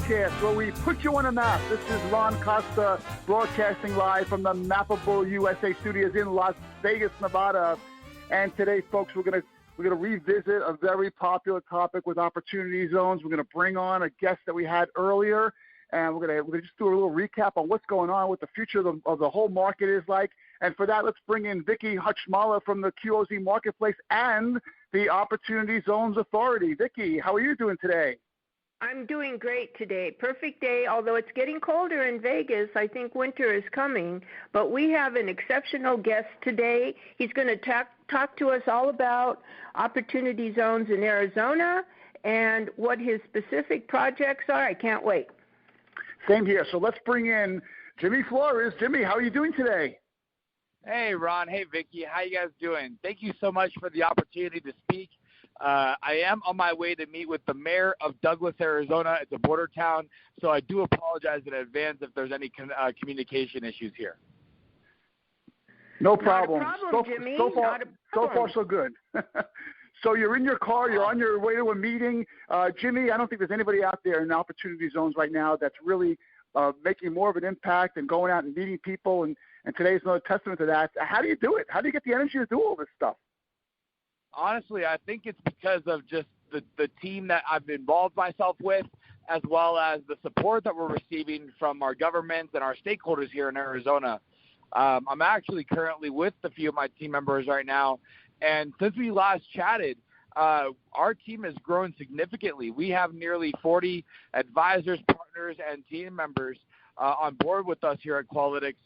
broadcast where we put you on a map. This is Ron Costa broadcasting live from the Mappable USA studios in Las Vegas, Nevada. And today, folks, we're gonna revisit a very popular topic with opportunity zones. We're gonna bring on a guest that we had earlier, and we're gonna just do a little recap on what's going on, what the future of the whole market is like. And for that, let's bring in Vicki Hutchmala from the QOZ Marketplace and the Opportunity Zones Authority. Vicki, how are you doing today? I'm doing great today. Perfect day, although it's getting colder in Vegas. I think winter is coming. But we have an exceptional guest today. He's going to talk to us all about opportunity zones in Arizona and what his specific projects are. I can't wait. Same here. So let's bring in Jimmy Flores. Jimmy, how are you doing today? Hey, Ron. Hey, Vicki. How you guys doing? Thank you so much for the opportunity to speak. I am on my way to meet with the mayor of Douglas, Arizona. It's a border town, so I do apologize in advance if there's any communication issues here. No problem. Not a problem, Jimmy. So far, so good. So you're in your car. You're on your way to a meeting. Jimmy, I don't think there's anybody out there in opportunity zones right now that's really making more of an impact and going out and meeting people, and today's another testament to that. How do you do it? How do you get the energy to do all this stuff? Honestly, I think it's because of just the team that I've involved myself with, as well as the support that we're receiving from our governments and our stakeholders here in Arizona. I'm actually currently with a few of my team members right now, and since we last chatted, our team has grown significantly. We have nearly 40 advisors, partners, and team members on board with us here at Qualytics,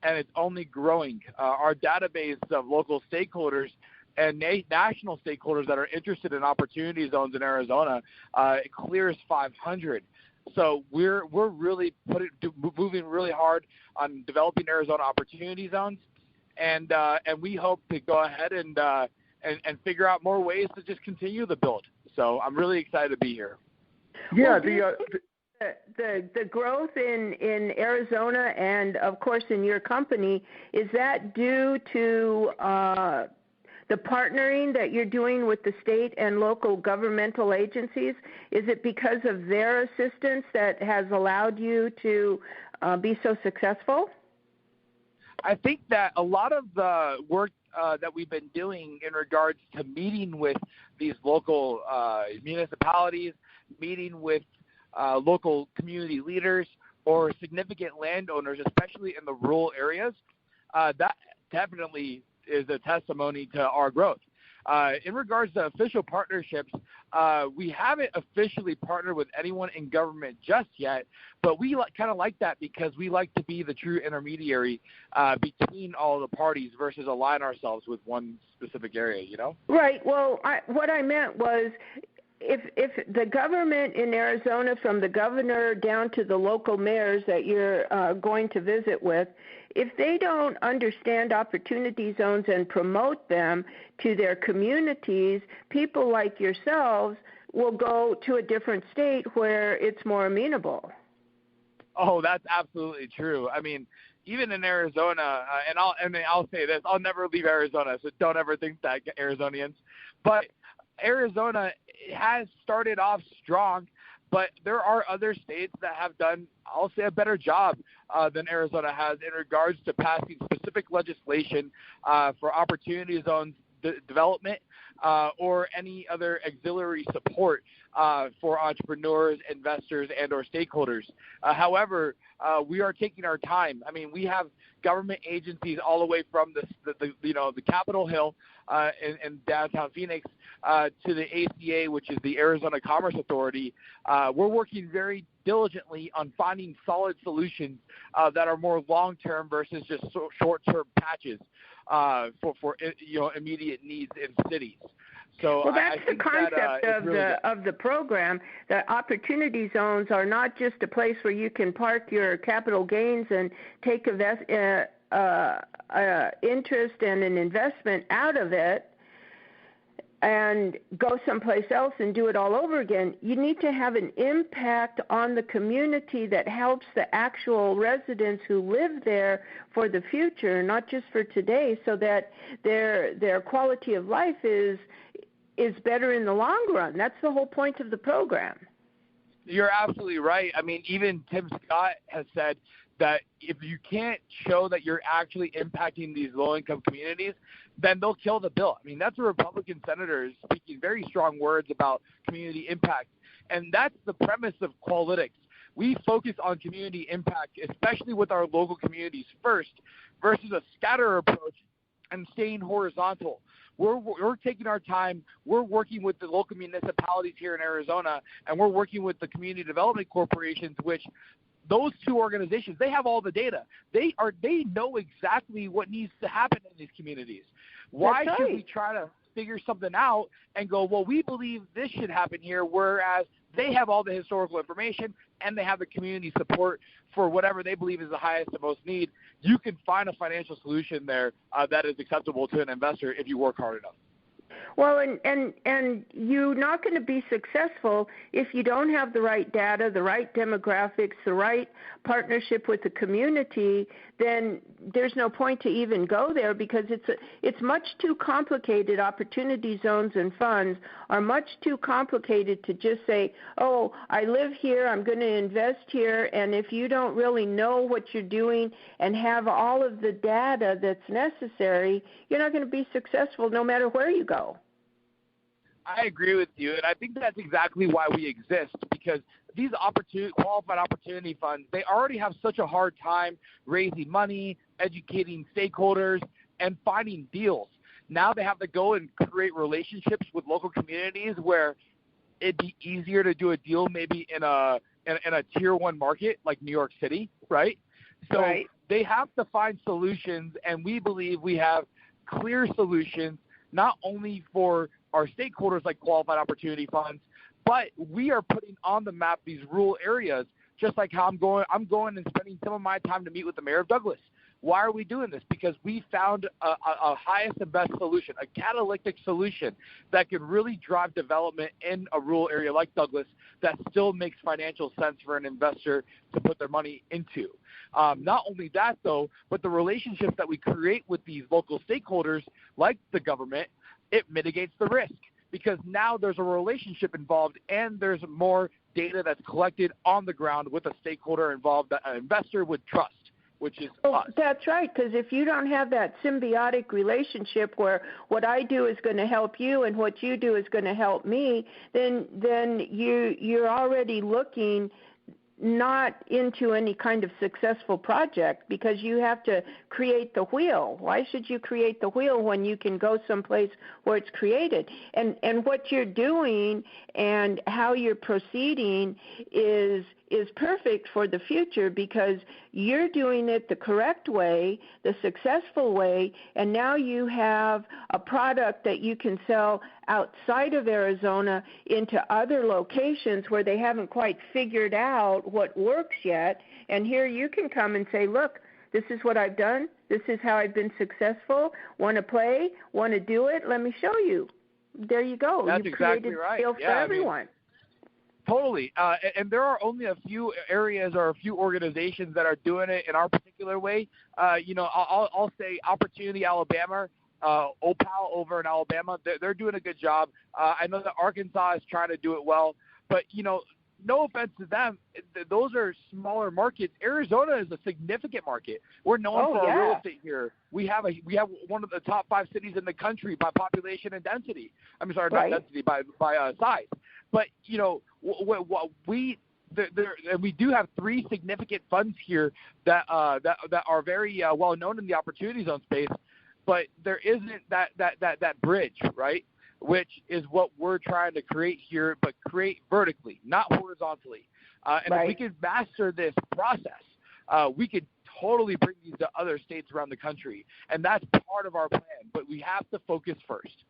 and it's only growing. Our database of local stakeholders and national stakeholders that are interested in opportunity zones in Arizona, it clears 500. So we're really moving really hard on developing Arizona opportunity zones, and we hope to go ahead and figure out more ways to just continue the build. So I'm really excited to be here. Yeah, the growth in Arizona and, of course, in your company, is that due to the partnering that you're doing with the state and local governmental agencies? Is it because of their assistance that has allowed you to be so successful? I think that a lot of the work that we've been doing in regards to meeting with these local municipalities, meeting with local community leaders or significant landowners, especially in the rural areas, that definitely is a testimony to our growth. In regards to official partnerships, we haven't officially partnered with anyone in government just yet, but we kind of like that because we like to be the true intermediary between all the parties versus align ourselves with one specific area, you know? Right. Well, what I meant was, if the government in Arizona, from the governor down to the local mayors that you're going to visit with, if they don't understand opportunity zones and promote them to their communities, people like yourselves will go to a different state where it's more amenable. Oh, that's absolutely true. I mean, even in Arizona, and I'll say this, I'll never leave Arizona, so don't ever think that, Arizonians. But Arizona has started off strong, but there are other states that have done, I'll say, a better job than Arizona has in regards to passing specific legislation for opportunity zones development or any other auxiliary support for entrepreneurs, investors, and or stakeholders. However, we are taking our time. I mean, we have government agencies all the way from the Capitol Hill in downtown Phoenix to the ACA, which is the Arizona Commerce Authority. We're working very diligently on finding solid solutions that are more long-term versus just short-term patches for immediate needs in cities. So well, that's I think the concept that, of the program. That opportunity zones are not just a place where you can park your capital gains and take interest and an investment out of it and go someplace else and do it all over again. You need to have an impact on the community that helps the actual residents who live there for the future, not just for today, so that their quality of life is better in the long run. That's the whole point of the program. You're absolutely right. I mean, even Tim Scott has said that if you can't show that you're actually impacting these low-income communities, then they'll kill the bill. I mean, that's a Republican senator speaking very strong words about community impact. And that's the premise of Qualytics. We focus on community impact, especially with our local communities first, versus a scatter approach and staying horizontal. We're taking our time. We're working with the local municipalities here in Arizona, and we're working with the community development corporations, which those two organizations, they have all the data. They know exactly what needs to happen in these communities. Why should we try to figure something out and go, well, we believe this should happen here, whereas they have all the historical information and they have the community support for whatever they believe is the highest and most need. You can find a financial solution there that is acceptable to an investor if you work hard enough. Well, and you're not going to be successful if you don't have the right data, the right demographics, the right partnership with the community. Then there's no point to even go there, because it's much too complicated. Opportunity zones and funds are much too complicated to just say, oh, I live here, I'm going to invest here, and if you don't really know what you're doing and have all of the data that's necessary, you're not going to be successful no matter where you go. I agree with you, and I think that's exactly why we exist, because these qualified opportunity funds, they already have such a hard time raising money, educating stakeholders, and finding deals. Now they have to go and create relationships with local communities where it'd be easier to do a deal maybe in a tier 1 market like New York City, right? So they have to find solutions, and we believe we have clear solutions, not only for our stakeholders like qualified opportunity funds, but we are putting on the map these rural areas, just like how I'm going and spending some of my time to meet with the mayor of Douglas. Why are we doing this? Because we found a highest and best solution, a catalytic solution that could really drive development in a rural area like Douglas that still makes financial sense for an investor to put their money into. Not only that, though, but the relationships that we create with these local stakeholders, like the government, it mitigates the risk, because now there's a relationship involved and there's more data that's collected on the ground with a stakeholder involved that an investor would trust, which is us. That's right, because if you don't have that symbiotic relationship where what I do is going to help you and what you do is going to help me, then you're already looking not into any kind of successful project, because you have to create the wheel. Why should you create the wheel when you can go someplace where it's created? And what you're doing and how you're proceeding is perfect for the future, because you're doing it the correct way, the successful way, and now you have a product that you can sell outside of Arizona into other locations where they haven't quite figured out what works yet. And here you can come and say, look, this is what I've done. This is how I've been successful. Want to play? Want to do it? Let me show you. There you go. That's You've exactly created right. deal for everyone. Totally. And there are only a few areas or a few organizations that are doing it in our particular way. I'll say Opportunity Alabama, Opal over in Alabama, they're doing a good job. I know that Arkansas is trying to do it well, but, no offense to them, those are smaller markets. Arizona is a significant market. We're known for our real estate here. We have one of the top 5 cities in the country by population and density. I'm sorry, not density, by size. But we do have 3 significant funds here that are very well known in the opportunity zone space. But there isn't that bridge, right? Which is what we're trying to create here, but create vertically, not horizontally. If we could master this process, we could totally bring these to other states around the country. And that's part of our plan. But we have to focus first.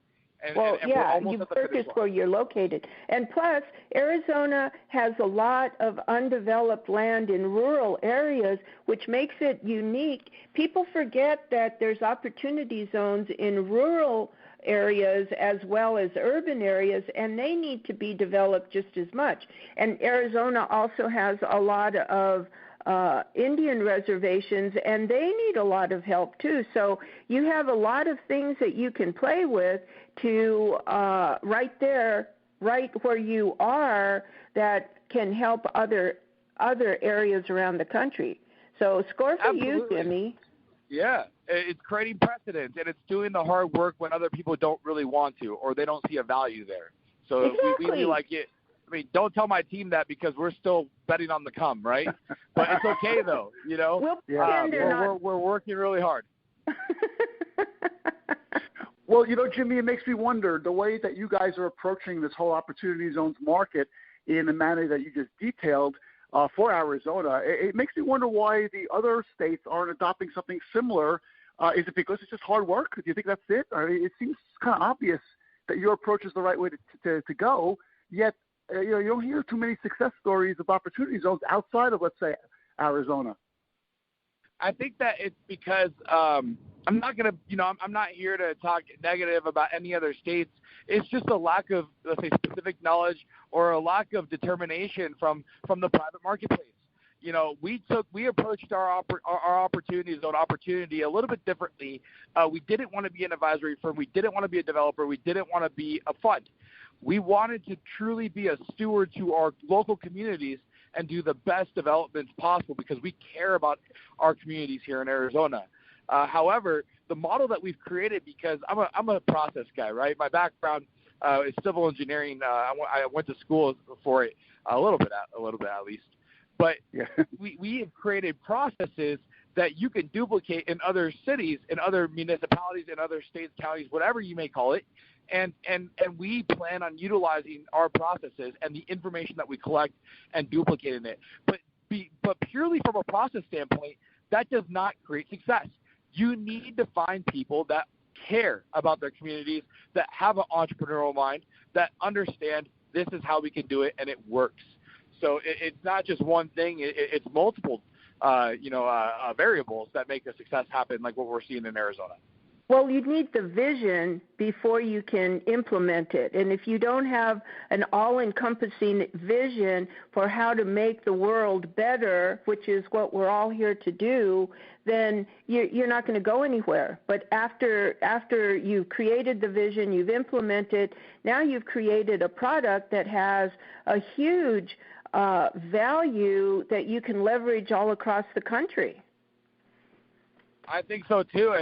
You focus where you're located. And plus, Arizona has a lot of undeveloped land in rural areas, which makes it unique. People forget that there's opportunity zones in rural areas as well as urban areas, and they need to be developed just as much. And Arizona also has a lot of Indian reservations, and they need a lot of help too. So you have a lot of things that you can play with to right there, right where you are, that can help other areas around the country. So score for you, Jimmy. Yeah, it's creating precedence, and it's doing the hard work when other people don't really want to, or they don't see a value there. So exactly. we like it. I mean, don't tell my team that because we're still betting on the come, right? But it's okay, though, you know. We're working really hard. Well, you know, Jimmy, it makes me wonder the way that you guys are approaching this whole Opportunity Zones market in the manner that you just detailed for Arizona. It makes me wonder why the other states aren't adopting something similar. Is it because it's just hard work? Do you think that's it? I mean, it seems kind of obvious that your approach is the right way to go, yet you know, you don't hear too many success stories of Opportunity Zones outside of, let's say, Arizona. I think that it's because I'm not going to, you know, I'm not here to talk negative about any other states. It's just a lack of, let's say, specific knowledge or a lack of determination from the private marketplace. You know, we approached our Opportunity Zone opportunity a little bit differently. We didn't want to be an advisory firm. We didn't want to be a developer. We didn't want to be a fund. We wanted to truly be a steward to our local communities and do the best developments possible because we care about our communities here in Arizona. However, the model that we've created, because I'm a process guy, right? My background is civil engineering. I went to school for it a little bit at least. But yeah. we have created processes that you can duplicate in other cities, in other municipalities, in other states, counties, whatever you may call it. And we plan on utilizing our processes and the information that we collect and duplicating it. But purely from a process standpoint, that does not create success. You need to find people that care about their communities, that have an entrepreneurial mind, that understand this is how we can do it and it works. So it's not just one thing; it's multiple, variables that make the success happen, like what we're seeing in Arizona. Well, you need the vision before you can implement it. And if you don't have an all-encompassing vision for how to make the world better, which is what we're all here to do, then you're not going to go anywhere. But after you've created the vision, you've implemented, now you've created a product that has a huge value that you can leverage all across the country. I think so, too.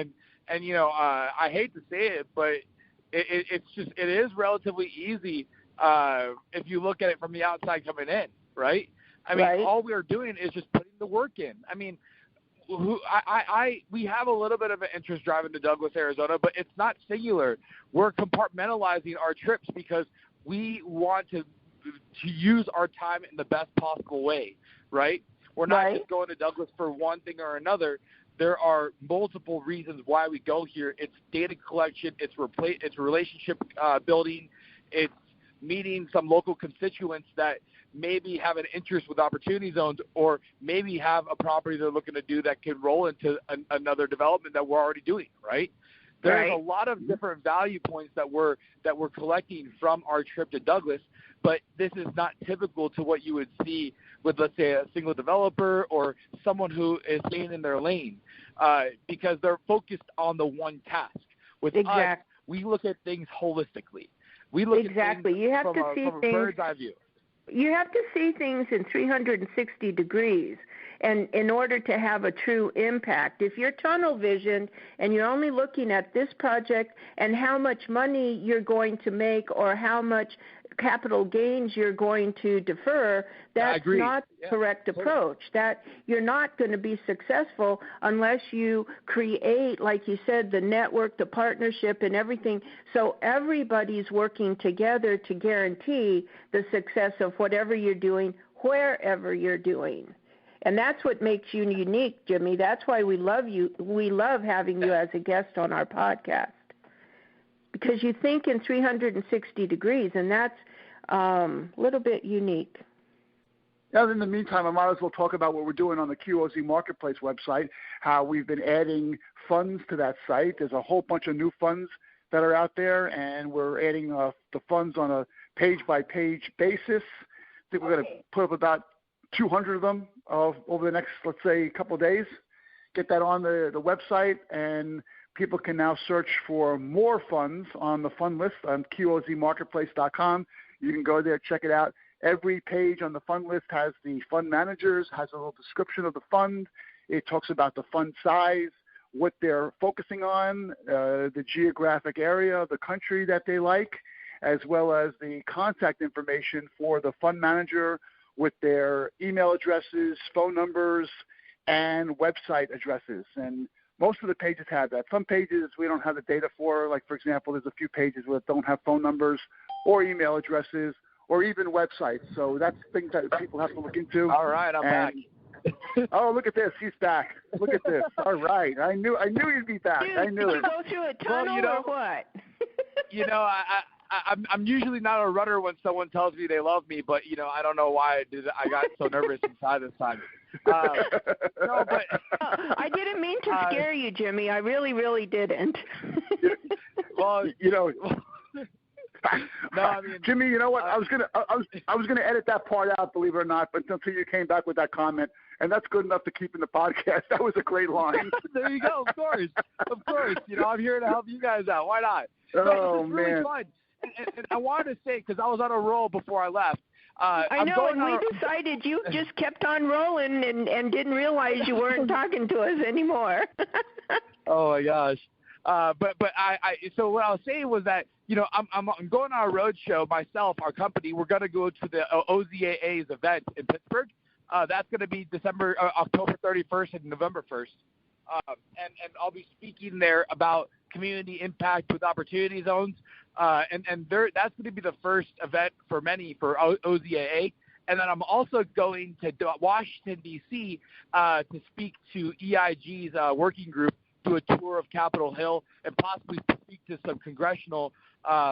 And you know, I hate to say it, but it is relatively easy if you look at it from the outside coming in, right? I mean, all we are doing is just putting the work in. I mean, we have a little bit of an interest driving to Douglas, Arizona, but it's not singular. We're compartmentalizing our trips because we want to use our time in the best possible way, right? We're not just going to Douglas for one thing or another. There are multiple reasons why we go here. It's data collection, it's relationship building, it's meeting some local constituents that maybe have an interest with Opportunity Zones or maybe have a property they're looking to do that can roll into another development that we're already doing, right? There's a lot of different value points that we're collecting from our trip to Douglas, but this is not typical to what you would see with, let's say, a single developer or someone who is staying in their lane because they're focused on the one task. With us, we look at things holistically. We look at things you have from to see a things, bird's eye view. You have to see things in 360 degrees. And in order to have a true impact, if you're tunnel vision and you're only looking at this project and how much money you're going to make or how much capital gains you're going to defer, that's not the correct approach. That you're not going to be successful unless you create, like you said, the network, the partnership, and everything, so everybody's working together to guarantee the success of whatever you're doing, wherever you're doing. And that's what makes you unique, Jimmy. That's why we love you. We love having you as a guest on our podcast because you think in 360 degrees, and that's a little bit unique. Now, in the meantime, I might as well talk about what we're doing on the QOZ Marketplace website, how we've been adding funds to that site. There's a whole bunch of new funds that are out there, and we're adding the funds on a page-by-page basis. I think we're going to put up about 200 of them over the next, let's say, couple of days. Get that on the website, and people can now search for more funds on the fund list on QOZmarketplace.com. You can go there, check it out, Every page on the fund list has the fund managers, has a little description of the fund. It talks about the fund size, what they're focusing on, the geographic area of the country that they like, as well as the contact information for the fund manager with their email addresses, phone numbers, and website addresses. And most of the pages have that. Some pages we don't have the data for. Like, for example, there's a few pages that don't have phone numbers or email addresses or even websites. So that's things that people have to look into. All right, I'm back. Oh, look at this. He's back. Look at this. All right. I knew you'd be back. Dude, I knew did it. you go through a tunnel or what? I'm usually not a runner when someone tells me they love me, but I don't know why I got so nervous inside this time. No, but I didn't mean to scare you, Jimmy. I really, really didn't. Well, no, I mean, Jimmy, you know what? I was gonna edit that part out, believe it or not, but until you came back with that comment, and that's good enough to keep in the podcast. That was a great line. There you go. Of course. I'm here to help you guys out. Why not? Oh, it's really man. fun. And I wanted to say, because I was on a roll before I left. I know, and we decided you just kept on rolling and didn't realize you weren't talking to us anymore. Oh my gosh. But so what I was saying was that I'm going on a road show myself, our company. We're going to go to the OZAA's event in Pittsburgh. That's going to be October 31st and November 1st. And I'll be speaking there about community impact with opportunity zones. And that's going to be the first event for many for OZAA. And then I'm also going to Washington, D.C. To speak to EIG's working group, do a tour of Capitol Hill, and possibly speak to some congressional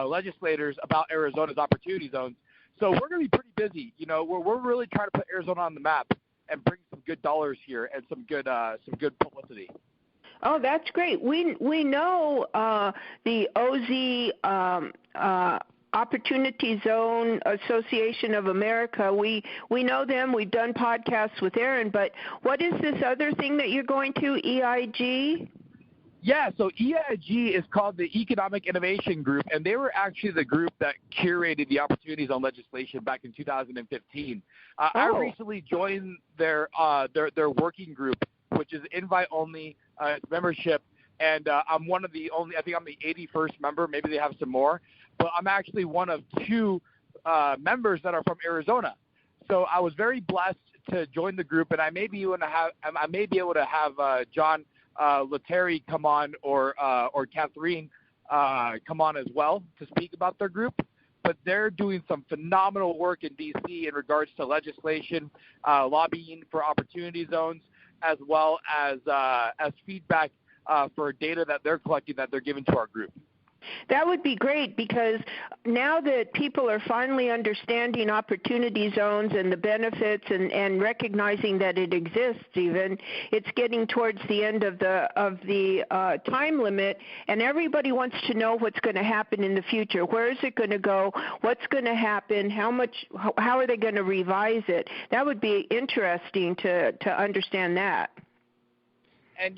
legislators about Arizona's opportunity zones. So we're going to be pretty busy. We're really trying to put Arizona on the map and bring some good dollars here and some good publicity. Oh, that's great. We know the OZ Opportunity Zone Association of America. We know them. We've done podcasts with Aaron. But what is this other thing that you're going to, EIG? Yeah, so EIG is called the Economic Innovation Group, and they were actually the group that curated the Opportunity Zone legislation back in 2015. I recently joined their working group, which is invite only membership, and I'm one of the only. I think I'm the 81st member. Maybe they have some more, but I'm actually one of two members that are from Arizona. So I was very blessed to join the group, and I may be able to have John Letary come on or Catherine come on as well to speak about their group. But they're doing some phenomenal work in D.C. in regards to legislation, lobbying for opportunity zones, as well as feedback for data that they're collecting that they're giving to our group. That would be great, because now that people are finally understanding opportunity zones and the benefits and recognizing that it exists, even it's getting towards the end of the time limit, and everybody wants to know what's going to happen in the future. Where is it going to go? What's going to happen? How are they going to revise it? That would be interesting to understand that. And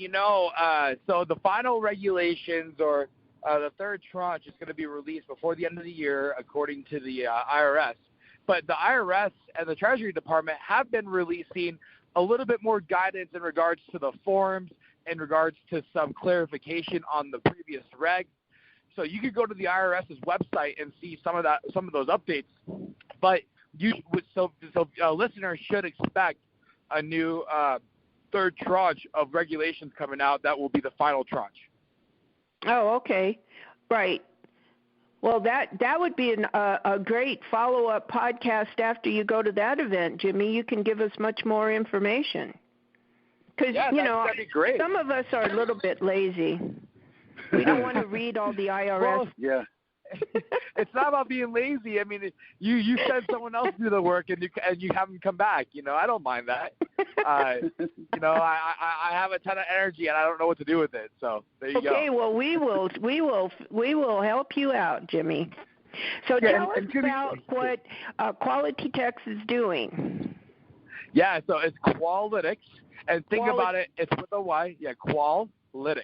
so the final regulations or the third tranche is going to be released before the end of the year, according to the IRS. But the IRS and the Treasury Department have been releasing a little bit more guidance in regards to the forms, in regards to some clarification on the previous regs. So you could go to the IRS's website and see some of those updates. But listeners should expect a new third tranche of regulations coming out. That will be the final tranche. Oh, okay. Right. Well, that would be a great follow-up podcast after you go to that event, Jimmy. You can give us much more information. Because, that'd be great. Some of us are a little bit lazy. We don't want to read all the IRS. Well, yeah. It's not about being lazy. I mean, you send someone else to do the work and you have them come back. I don't mind that. I have a ton of energy and I don't know what to do with it. So there you go. Okay, well we will help you out, Jimmy. So tell us about what Qualytics is doing. Yeah, so it's Qualytics, and think about it. It's with a Y. Yeah, Qualytics.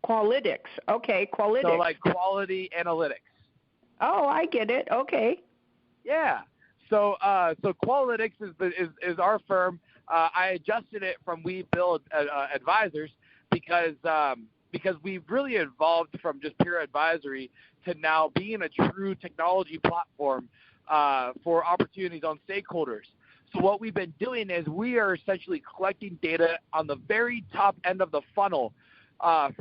Qualytics. Okay, Qualytics. So like quality analytics. Oh, I get it. Okay. Yeah. So Qualytics is our firm. I adjusted it from We Build Advisors because we've really evolved from just pure advisory to now being a true technology platform for opportunities on stakeholders. So what we've been doing is we are essentially collecting data on the very top end of the funnel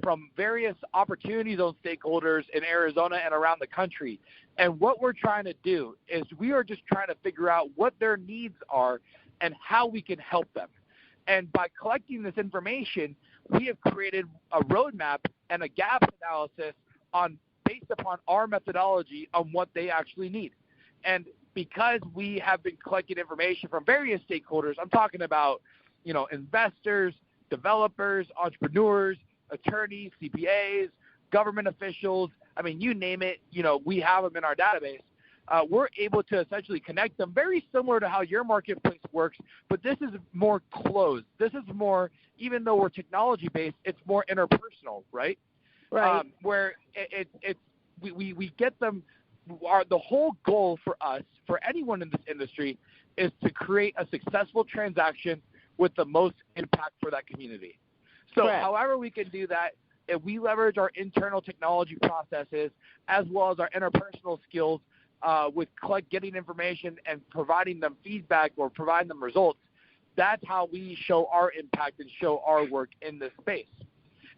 from various opportunity zone stakeholders in Arizona and around the country. And what we're trying to do is we are just trying to figure out what their needs are and how we can help them. And by collecting this information, we have created a roadmap and a gaps analysis based upon our methodology on what they actually need. And because we have been collecting information from various stakeholders, I'm talking about, investors, developers, entrepreneurs, attorneys, CPAs, government officials, I mean, you name it, we have them in our database. We're able to essentially connect them very similar to how your marketplace works, but this is more closed. This is more, even though we're technology-based, it's more interpersonal, right? Right. Where we get them. The whole goal for us, for anyone in this industry, is to create a successful transaction with the most impact for that community. So Correct. However we can do that, if we leverage our internal technology processes as well as our interpersonal skills with getting information and providing them feedback or providing them results, that's how we show our impact and show our work in this space.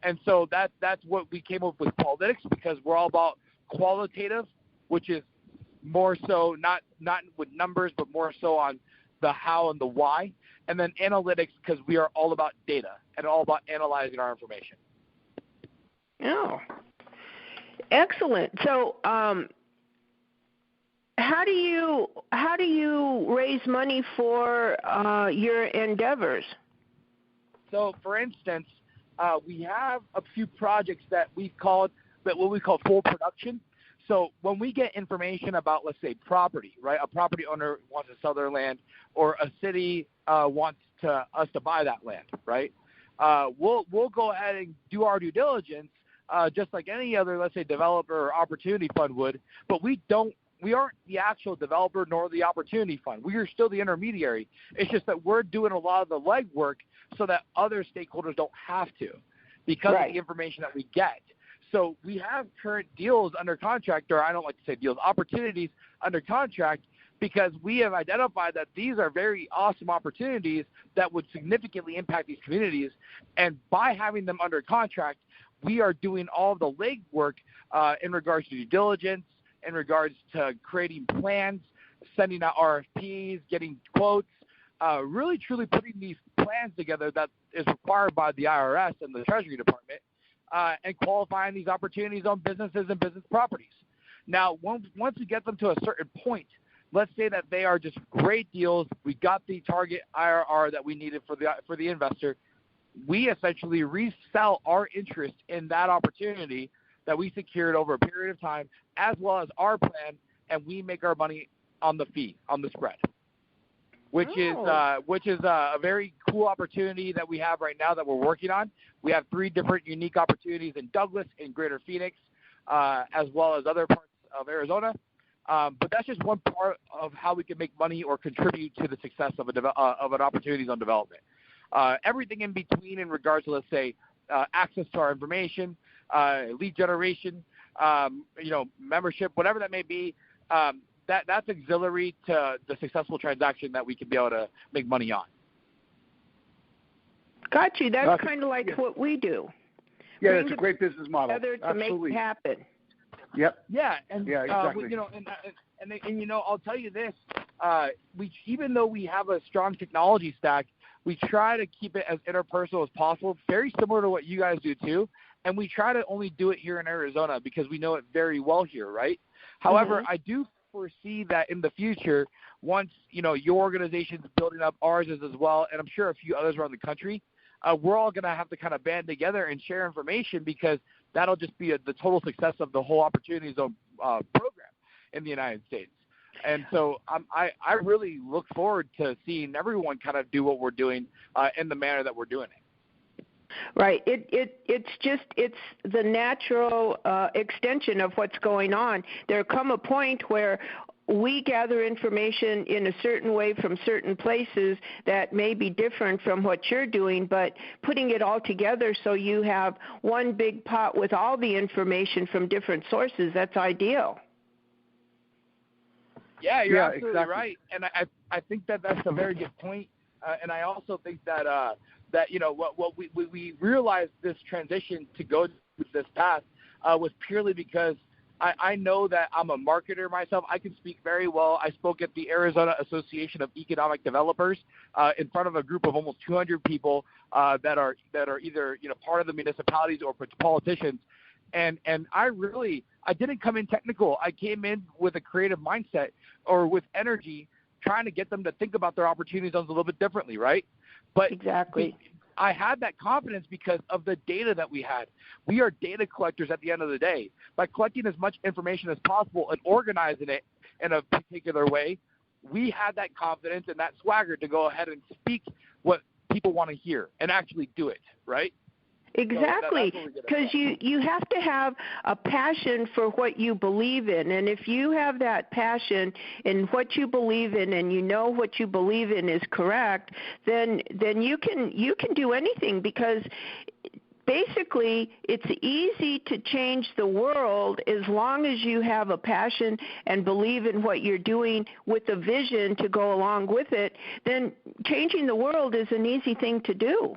And so that's what we came up with Qualytics, because we're all about qualitative, which is more so not with numbers, but more so on the how and the why. And then analytics, because we are all about data and all about analyzing our information. Oh, excellent. So, how do you raise money for your endeavors? So, for instance, we have a few projects that we've called what we call full production. So when we get information about, let's say, property, right? A property owner wants to sell their land, or a city wants us to buy that land, right? We'll go ahead and do our due diligence, just like any other, let's say, developer or opportunity fund would. But we aren't the actual developer nor the opportunity fund. We are still the intermediary. It's just that we're doing a lot of the legwork so that other stakeholders don't have to, because Right. of the information that we get. So we have current deals under contract, or I don't like to say deals, opportunities under contract, because we have identified that these are very awesome opportunities that would significantly impact these communities. And by having them under contract, we are doing all the legwork in regards to due diligence, in regards to creating plans, sending out RFPs, getting quotes, really truly putting these plans together that is required by the IRS and the Treasury Department, and qualifying these opportunities on businesses and business properties. Now, once we get them to a certain point, let's say that they are just great deals, we got the target IRR that we needed for the investor, we essentially resell our interest in that opportunity that we secured over a period of time, as well as our plan, and we make our money on the fee, on the spread, which is a very cool opportunity that we have right now that we're working on. We have 3 different unique opportunities in Douglas, in Greater Phoenix, as well as other parts of Arizona. But that's just one part of how we can make money or contribute to the success of an opportunities on development. Everything in between, in regards to, let's say, access to our information, lead generation, membership, whatever that may be, that's auxiliary to the successful transaction that we can be able to make money on. Got you. That's kind of like what we do. Yeah, it's a great business model. To Absolutely. make it happen. Yep. Yeah, and yeah, exactly. I'll tell you this: even though we have a strong technology stack, we try to keep it as interpersonal as possible, very similar to what you guys do too. And we try to only do it here in Arizona because we know it very well here, right? However, I do foresee that in the future, once your organization's building up, ours is as well, and I'm sure a few others around the country, we're all going to have to kind of band together and share information, because that'll just be the total success of the whole Opportunity Zone program in the United States. And so I really look forward to seeing everyone kind of do what we're doing in the manner that we're doing it. Right. It's the natural extension of what's going on. There come a point where we gather information in a certain way from certain places that may be different from what you're doing, but putting it all together so you have one big pot with all the information from different sources, that's ideal. Yeah, you're absolutely exactly. right, and I think that that's a very good point, and I also think that that what we realized this transition to go this path was purely because I know that I'm a marketer myself. I can speak very well. I spoke at the Arizona Association of Economic Developers in front of a group of almost 200 people that are either part of the municipalities or politicians, and I didn't come in technical. I came in with a creative mindset or with energy, trying to get them to think about their opportunity zones a little bit differently, right? But exactly. I had that confidence because of the data that we had. We are data collectors at the end of the day. By collecting as much information as possible and organizing it in a particular way, we had that confidence and that swagger to go ahead and speak what people want to hear and actually do it, right? Exactly, because you have to have a passion for what you believe in, and if you have that passion in what you believe in, and you know what you believe in is correct, then you can do anything, because basically it's easy to change the world as long as you have a passion and believe in what you're doing with a vision to go along with it. Then changing the world is an easy thing to do.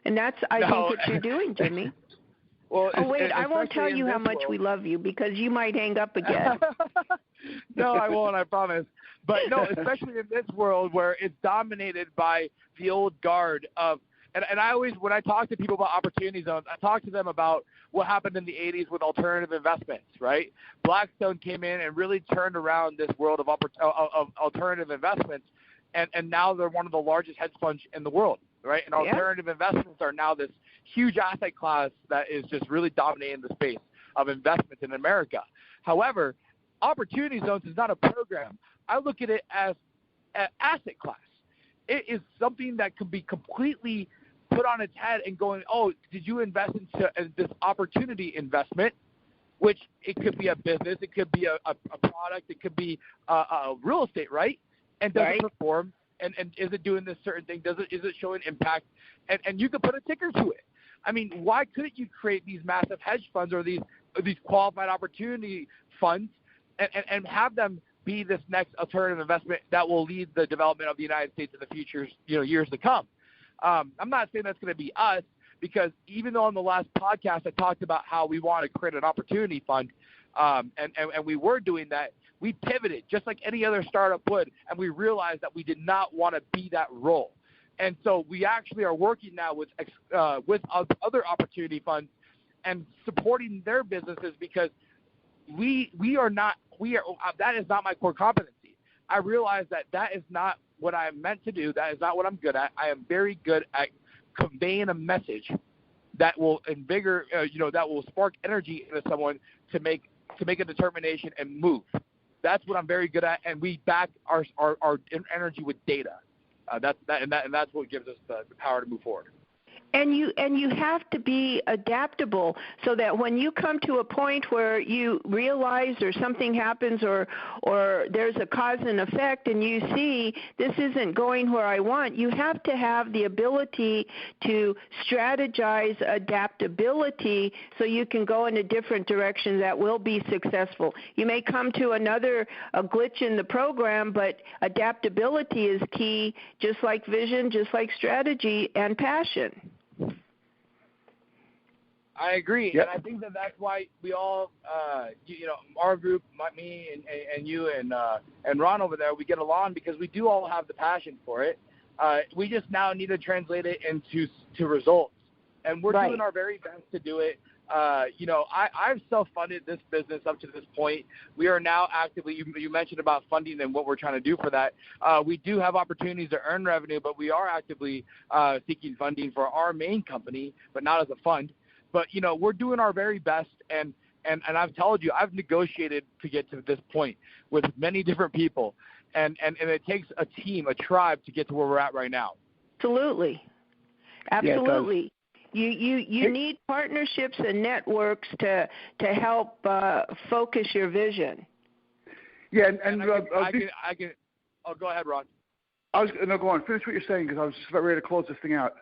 And that's, I think, what you're doing, Jimmy. Well, oh, wait, I won't tell you how much we love you, because you might hang up again. No, I won't, I promise. But no, especially in this world where it's dominated by the old guard of, and I always, when I talk to people about opportunity zones, I talk to them about what happened in the 80s with alternative investments, right? Blackstone came in and really turned around this world of alternative investments, and now they're one of the largest hedge funds in the world. Right, and alternative investments are now this huge asset class that is just really dominating the space of investments in America. However, opportunity zones is not a program. I look at it as an asset class. It is something that can be completely put on its head and going, oh, did you invest into this opportunity investment, which it could be a business, it could be a product, it could be a real estate, right? And does it perform? And is it doing this certain thing? Is it showing impact? And you could put a ticker to it. I mean, why couldn't you create these massive hedge funds or these qualified opportunity funds and have them be this next alternative investment that will lead the development of the United States in the future, years to come? I'm not saying that's going to be us, because even though on the last podcast I talked about how we want to create an opportunity fund, and we were doing that, we pivoted just like any other startup would, and we realized that we did not want to be that role. And so we actually are working now with other opportunity funds and supporting their businesses, because that is not my core competency. I realize that is not what I'm meant to do. That is not what I'm good at. I am very good at conveying a message that will that will spark energy into someone to make a determination and move. That's what I'm very good at, and we back our energy with data. That's what gives us the power to move forward. And you have to be adaptable, so that when you come to a point where you realize or something happens or there's a cause and effect, and you see this isn't going where I want, you have to have the ability to strategize adaptability so you can go in a different direction that will be successful. You may come to a glitch in the program, but adaptability is key, just like vision, just like strategy and passion. I agree, and I think that's why we all, our group, me and you and Ron over there, we get along because we do all have the passion for it. We just now need to translate it into results, and we're doing our very best to do it. I've self-funded this business up to this point. We are now actively, you mentioned about funding and what we're trying to do for that. We do have opportunities to earn revenue, but we are actively seeking funding for our main company, but not as a fund. But, we're doing our very best, and I've told you, I've negotiated to get to this point with many different people, and it takes a team, a tribe to get to where we're at right now. Absolutely. You need partnerships and networks to help focus your vision. Yeah, I can. Oh, go ahead, Ron. No, go on. Finish what you're saying because I was just about ready to close this thing out.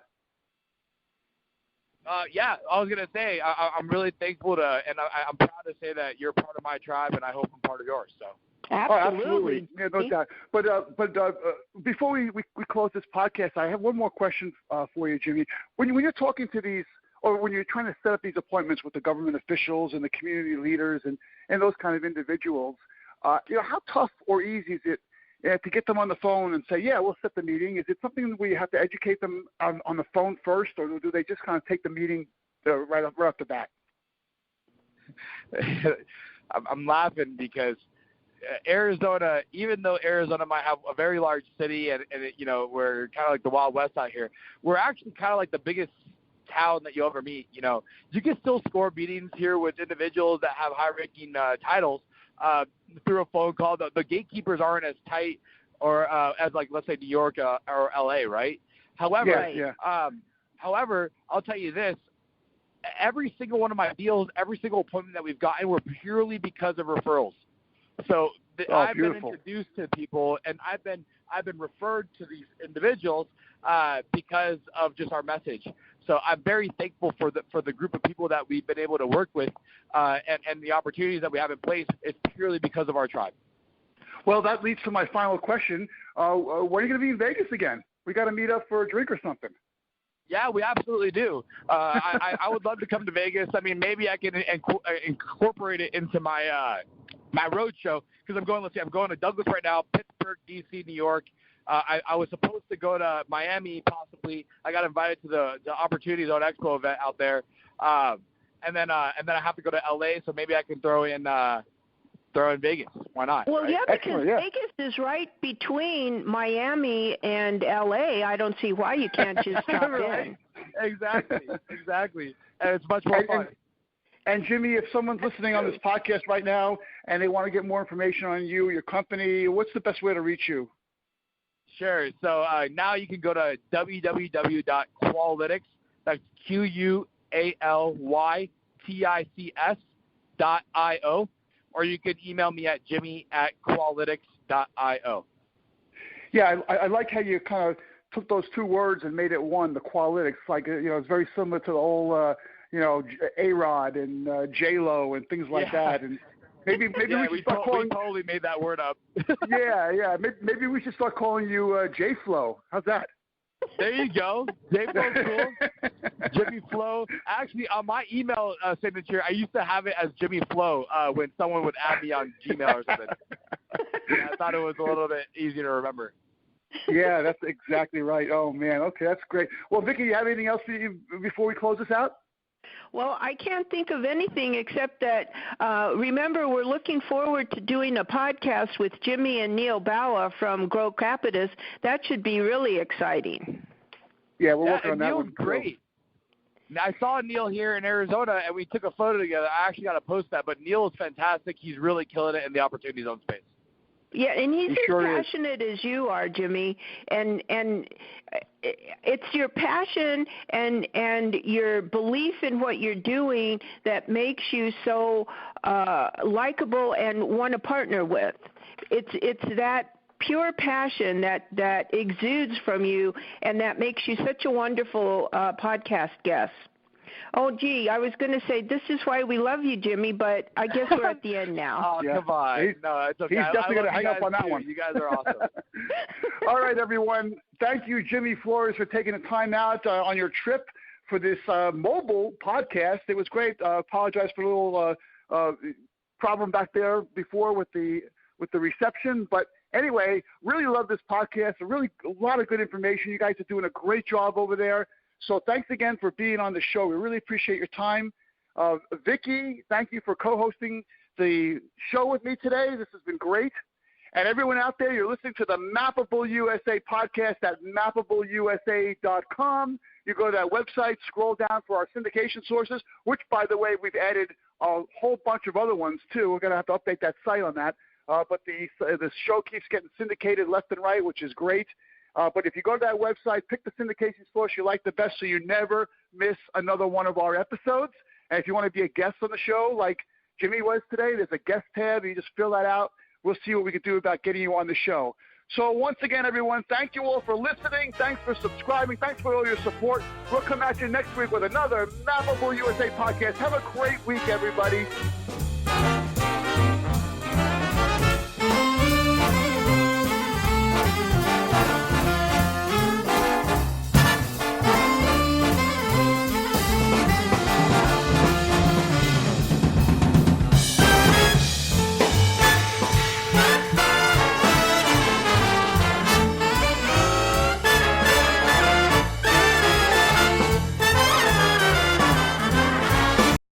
Yeah, I was gonna say I'm really thankful and I'm proud to say that you're part of my tribe, and I hope I'm part of yours. So. Absolutely. Yeah, no doubt. But before we close this podcast, I have one more question for you, Jimmy. When you're talking to these, or when you're trying to set up these appointments with the government officials and the community leaders and those kind of individuals, how tough or easy is it to get them on the phone and say, yeah, we'll set the meeting? Is it something where you have to educate them on the phone first, or do they just kind of take the meeting right off the bat? I'm laughing because Arizona, even though Arizona might have a very large city and we're kind of like the Wild West out here, we're actually kind of like the biggest town that you'll ever meet. You can still score meetings here with individuals that have high-ranking titles through a phone call. The gatekeepers aren't as tight or as, like, let's say New York or LA, right? However, however, I'll tell you this. Every single one of my deals, every single appointment that we've gotten were purely because of referrals. So I've been introduced to people, and I've been referred to these individuals because of just our message. So I'm very thankful for the group of people that we've been able to work with, and the opportunities that we have in place. It's purely because of our tribe. Well, that leads to my final question. When are you going to be in Vegas again? We got to meet up for a drink or something. Yeah, we absolutely do. I would love to come to Vegas. I mean, maybe I can incorporate it into my my road show because I'm going to Douglas right now, Pittsburgh, D.C., New York. I was supposed to go to Miami possibly. I got invited to the Opportunity Zone Expo event out there, and then I have to go to L.A. So maybe I can throw in Vegas. Why not? Well, right? yeah, because Vegas is right between Miami and L.A. I don't see why you can't just drop in. Exactly. And it's much more fun. And Jimmy, if someone's listening on this podcast right now and they want to get more information on you, your company, what's the best way to reach you? Sure. So now you can go to www.qualytics. That's QUALYTICS.io. Or you can email me at jimmy@qualytics.io. Yeah, I like how you kind of took those two words and made it one, the Qualytics. Like, it's very similar to the old, A-Rod and J-Lo and things like that. And maybe we should start calling... We totally made that word up. yeah. Maybe we should start calling you J-Flo. How's that? There you go. J-Flo's cool. Jimmy Flo. Actually, on my email signature, I used to have it as Jimmy Flo when someone would add me on Gmail or something. I thought it was a little bit easier to remember. Yeah, that's exactly right. Oh, man. Okay, that's great. Well, Vicki, you have anything else before we close this out? Well, I can't think of anything except that, remember, we're looking forward to doing a podcast with Jimmy and Neil Bawa from Grow Capitis. That should be really exciting. Yeah, we're working on that Neil's one. Great. I saw Neil here in Arizona, and we took a photo together. I actually got to post that, but Neil is fantastic. He's really killing it in the Opportunity Zone space. Yeah, and he's as passionate as you are, Jimmy, and it's your passion and your belief in what you're doing that makes you so likable and want to partner with. It's that pure passion that exudes from you, and that makes you such a wonderful podcast guest. Oh, gee, I was going to say this is why we love you, Jimmy, but I guess we're at the end now. Oh, come on. No, it's okay. He's definitely going to hang up on that one. You guys are awesome. All right, everyone. Thank you, Jimmy Flores, for taking the time out on your trip for this mobile podcast. It was great. Apologize for a little problem back there before with the reception. But anyway, really love this podcast. A lot of good information. You guys are doing a great job over there. So thanks again for being on the show. We really appreciate your time. Vicki, thank you for co-hosting the show with me today. This has been great. And everyone out there, you're listening to the Mappable USA podcast at mappableusa.com. You go to that website, scroll down for our syndication sources, which, by the way, we've added a whole bunch of other ones, too. We're going to have to update that site on that. But the show keeps getting syndicated left and right, which is great. But if you go to that website, pick the syndication source you like the best so you never miss another one of our episodes. And if you want to be a guest on the show like Jimmy was today, there's a guest tab. You just fill that out we'll see what we can do about getting you on the show. So once again, everyone, thank you all for listening. Thanks for subscribing. Thanks for all your support. We'll come at you next week with another Mappable USA podcast. Have a great week, everybody.